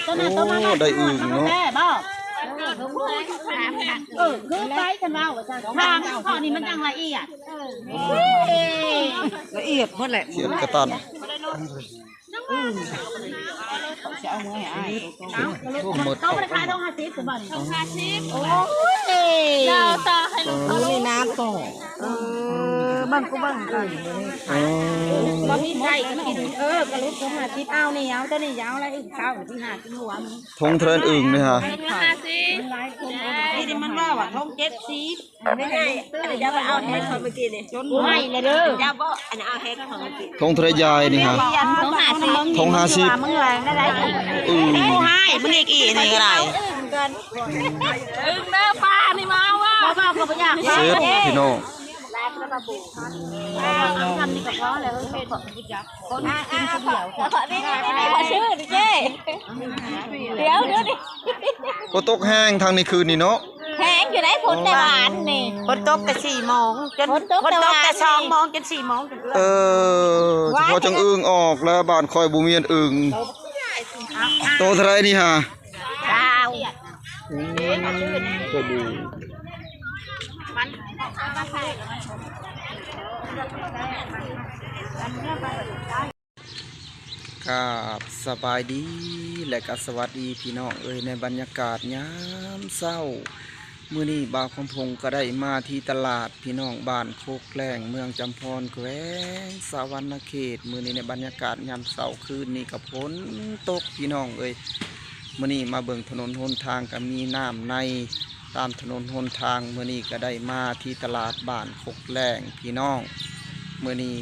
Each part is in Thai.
ตัวนั้นตัวนั้นได้อึ่งเนาะคือไปกันว่าทางข้อนี้มันจังละเอียดละเอียดหมดแหละ เขียนกระตัน จะเอาเมื่อไหร่ หมด ต้องราคาต้อง50กว่าบาทต้อง50โอ้ย เราต่อให้ลูก นี่น้ำต่อบ้างก็บ้างกัน บ่มีใจก็กินกระลุกของ50เอานี่เอาตัวนี้ยาวอะไรอึ่งเก้าที่5กิโลอ่ะ ทงเทรนอึ่งนี่ฮะ หลายคน นี่มันว่าว่าท้อง7ไม่ไงเดี๋ยวเอาแฮกเขาเมื่อกี้นี่จน ไม่เลยเด้อ เดี๋ยวบ่อันเอาแฮกเขาเมื่อกี้ ทงเทรนยายนี่ฮะ ทง50 มึงแรงได้ อึ่ง โอ้ให้มึงอีกอีนี่ก็ได้ อึ้งเด้อป้านี่มาว่า บ่ก็บ่อยาก เซฟพี่น้อง ทำนี่ก็พอแล้วเป็นคนกินคนเดียว นี่ขอชื่อดิเจ้เดี๋ยวดิ ก็ตกแห้งทางในคืนนี่เนาะ แพงอยู่ได้ผลแต่หวานนี่ คนตกแต่4 โมงจนคนตกแต่2 โมงจน4 โมงจน เฉพาะจังอึ่งออกแล้วบ้านคอยบุเมียนอึ่งโตเท่าไรนี่ฮะ ดาว ก็ดูครับสบายดีและก็สวัสดีพี่น้องในบรรยากาศยามเศร้ามื้อนี้บ่าวคำพงก็ได้มาที่ตลาดพี่น้องบ้านโคกแกล้งเมืองจำพรแขวงสะหวรรณเขตมื้อนี้ในบรรยากาศยามเศร้าคืนนี้กับฝนตกพี่น้องมื้อนี้มาเบิ่งถนนหนทางก็มีน้ำในตามถนนหนทางมื้อนี้ก็ได้มาที่ตลาดบ้านโคกแกล้งพี่น้องมื้อนี้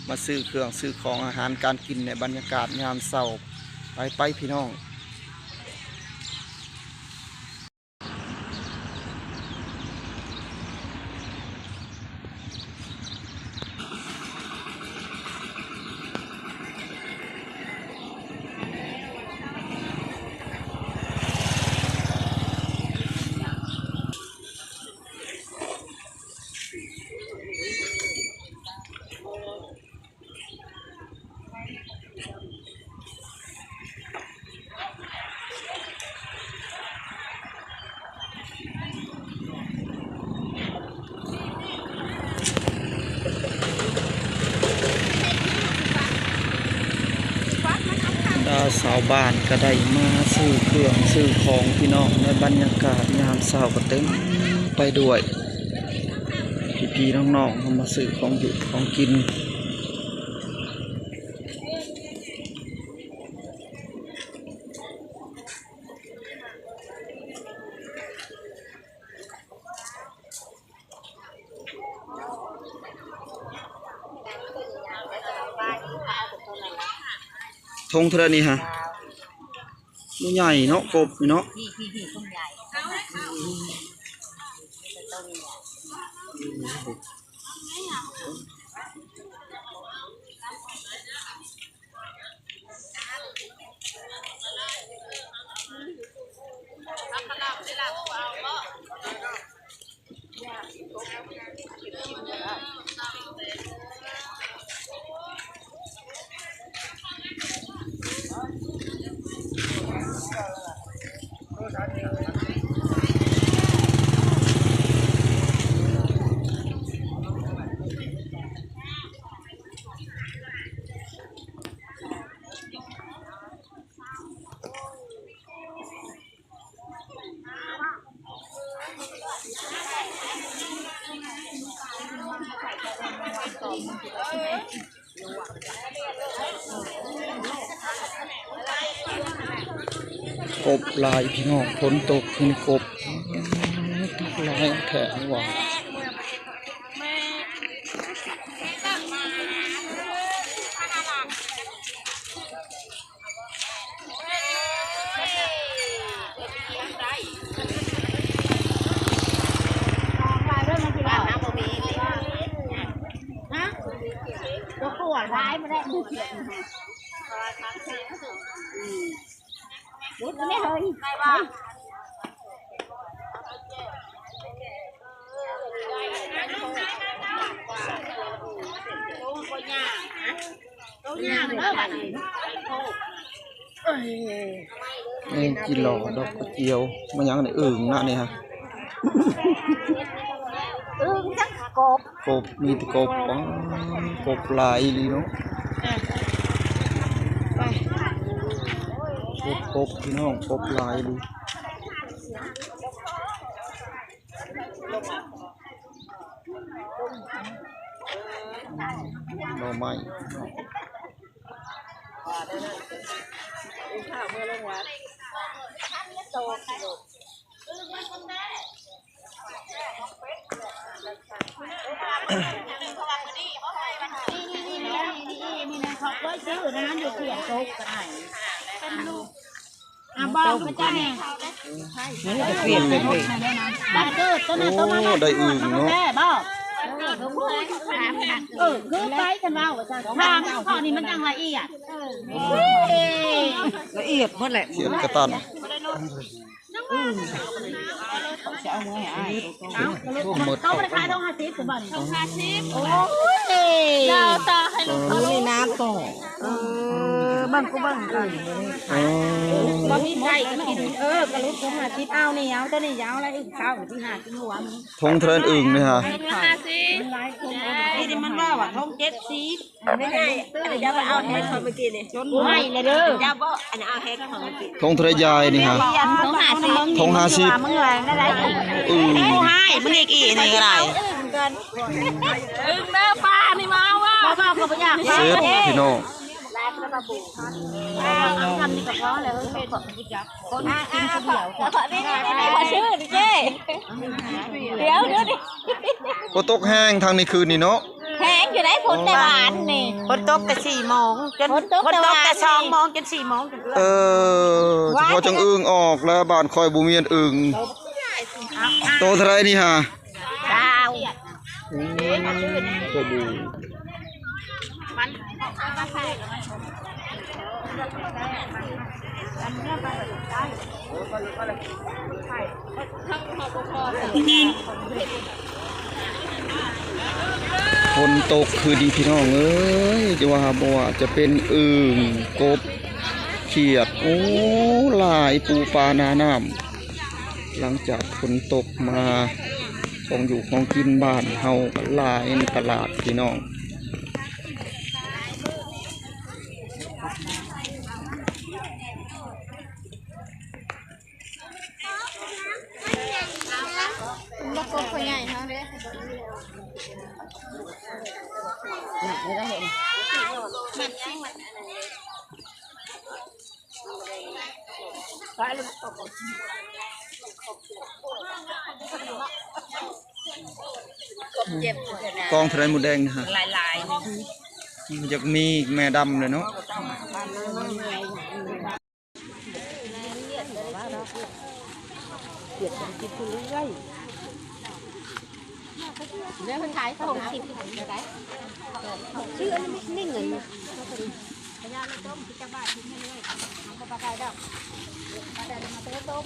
มาซื้อเครื่องซื้อของอาหารการกินในบรรยากาศยามเศร้าไปพี่น้องสาวบ้านก็ได้มาซื้อเครื่องซื้อของพี่น้องในบรรยากาศยามเช้าก็เต็มไปด้วยพี่ๆน้องๆเขามาซื้อของอยู่ของกินทงเท่านี้ฮะตัวใหญ่เนาะกบเนาะกบลายพี่น้องฝนตกขึ้นกบลายแข็งหวานตัวขวดร้ายมาได้บุกบุกไม่เฮ้ยใครบ้างตัวย่างเด้อบัดนี้ นี่กิโลดอกกระเจียวมันยังได้อึ่งนะนี่ฮะ จักกบ กบมีแต่กบอ๋อกบหลายลีเนาะกบพี่น้องกบหลายลีหน่อไม้บอกพระเจ้าเนี่ยนี่จะเปลี่ยนเป็นบ้านเกิดต้นนั้นต้นนั้น ได้อึ่งเนาะ แม่บอกคือไปกันว่าทางข้อนี้มันจังละเอียดละเอียดหมดแหละ เขียนกระตัน จะเอาเงินให้หมด ต้องไปขายต้อง50กูบ้านต้อง50โอ้ย เราต่อให้ลูก นี่น้ำต่อบ้านกูบ้านอื่น อ๋อ บ่มีไก่ก็กินกระลุกผมหาคิดเอานี่เอาตัวนี้ยาวอะไรอึ่งข้าวที่หากินหัวมัน ทงเทรนอึ่งนี่ฮะ นี่มันว่าทง70ไม่ได้เดี๋ยวไปเอาแฮกเขาเมื่อกี้นี่ ให้เลยเด้อ เดี๋ยวบ่อันเอาแฮกเขาเมื่อกี้ ทงเทรนยายนี่ฮะ ทง50 มึงแรงได้ อึ่ง กูให้มึงอีกนี่ก็ได้อึ่งเด้อป้านี่มาว่าบ่ก็บ่อยาก เซฟพี่น้อง ทำนี่ก็พอแล้วเป็นคนกินเดียว นี่ขอชื่อดิเจ้เดี๋ยวดิ ก็ตกแห้งทางนี้คืนนี่เนาะ แพงอยู่ไหนผลแต่หวานนี่ คนตกแต่4 โมงจน ฝนตกแต่ 2 โมงจน4 โมง เฉพาะจังอึ่งออกแล้วบ้านคอยบุเมียนอึ่งโตเท่าไรนี่ฮะ ดาว ก็บูฝนตกคือดีพี่น้องเอ้ยจะว่าบ่ว่าจะเป็นอึ่งกบเขียดโอ้หลายปูปลานาน้ำหลังจากฝนตกมาของอยู่ของกินบ้านเฮาก็หลายในตลาดพี่น้องกองทะเลหมูแดงนะฮะ หลาย มันจะมีแม่ดำเลยเนาะ เรื่องมันขายเขา60ได้ชื่ออันนี้นิ่งเงินพญาเลยต้มที่จะบ้านทิ้งให้เลยมันก็ปลาไก่ดอกปลาแดดมาเตะต้ม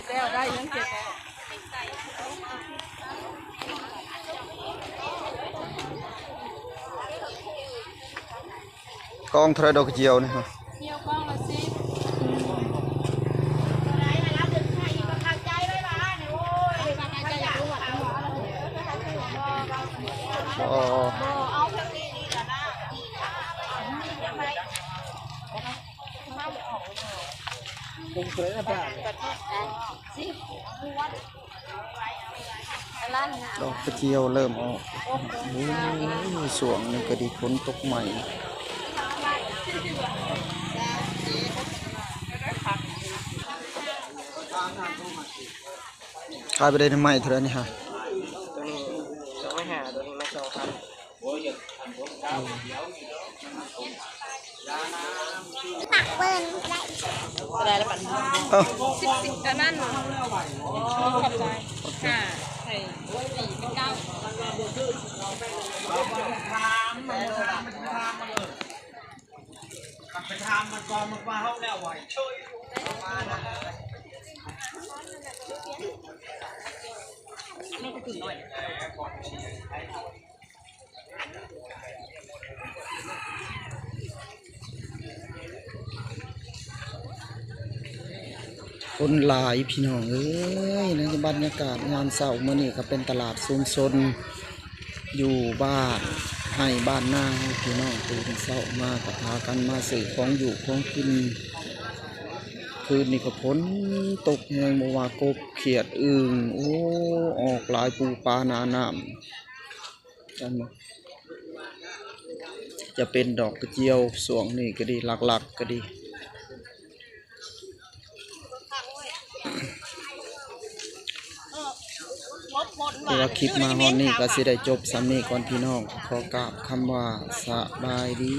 แล้วได้ยังเจ็บ กองทะเลดอกกระเจียวนี่ฮะอ๋อดอกกระเจียวเริ่มออกโอ้ยสวงนี่ก็ดีฝนตกใหม่ขายไปได้ทำไมเท่านี้ฮะตัวนี้250ตัวนี้มา2,000ตักเปิ้ลได้ ได้แล้วปัน เอ้า 10อันนั้นขอบใจใส่ไปทำมันก่อนมันมาห้องแล้วไหวช่วย คนหลายพี่น้องเอ้ยในบรรยากาศงานเช้ามื้อนี้ก็เป็นตลาดชุมชนอยู่บ้านให้บ้านหน้าให้พี่น้องตื่นเช้ามาก็พากันมาซื้อของอยู่ของกินคืนนี้ก็ฝนตกแรงบ่ว่ากบเขียดอึ่งโอ้ออกหลายปูปลาหนาน้ำจังบ่จะเป็นดอกกระเจียวสวงนี่ก็ดีหลักๆก็ดีแต่ว่าคลิปมาฮอนนี่ก็สิได้จบซ้ำนี้ก่อนพี่น้องขอกราบคำว่าสบายดี